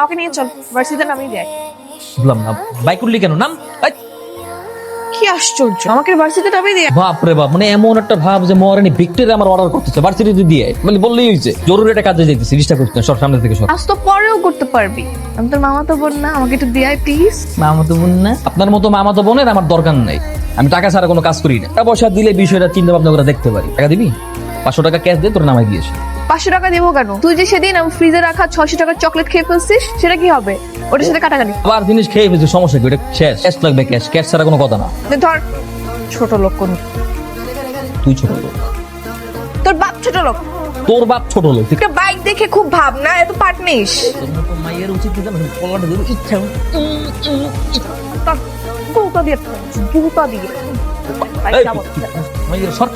আমাকে নিয়ে চল, ভার্সিটিতে নামিয়ে দেয়। বললাম না বাইক উঠলি কেন? নাম। এই, কি আশ্চর্য, আমাকে ভার্সিটিতে নামিয়ে দেয়। বাপ রে বাপ, মানে এমন একটা ভাব যে মহারানী ভিক্টোরিয়া আমার অর্ডার করতেছে ভার্সিটিতে দিয়ে, মানে বললেই হয়েছে জরুরি একটা কাজে যাইতেছি, ডিস্টার্ব করতে সব সামনে থেকে সব। আজ তো পরেও করতে পারবি, আমি তোর মামা তো বোন না, আমাকে একটু দিয়ে প্লিজ। মামাতো বোন না? আপনার মতো মামাতো বোনের আমার দরকার নাই, আমি টাকা ছাড়া কোনো কাজ করি না। টাকা পয়সা দিলে বিষয়টা চিন্তা ভাবনা করে দেখতে পারি। টাকা দিবি? 500 টাকা ক্যাশ দিয়ে তোর নামাই দিয়েছি। 500 টাকা দেবো কেন? তুই যে সেদিন আমি ফ্রিজে রাখা 600 টাকার চকলেট খেয়ে ফেলছিস, সেটা কি হবে? ওটার সাথে কাটাকাটি। আবার জিনিস খেয়ে ফেলছি, সমস্যা কি? ওটা শেষ, ক্যাশ লাগবে, ক্যাশ, ক্যাশ ছাড়া কোনো কথা না। ধর, ছোট লোক কোন? তুই ছোট লোক, তোর বাপ ছোট লোক। তোর বাপ ছোট লোক। একটা বাইক দেখে খুব ভাব না, এত পাট নিস। মায়ের উচিত কি জানো? কলাটা দেবো ইচ্ছা। জুতা দিয়ে, জুতা দিয়ে। মায়ের শর্ট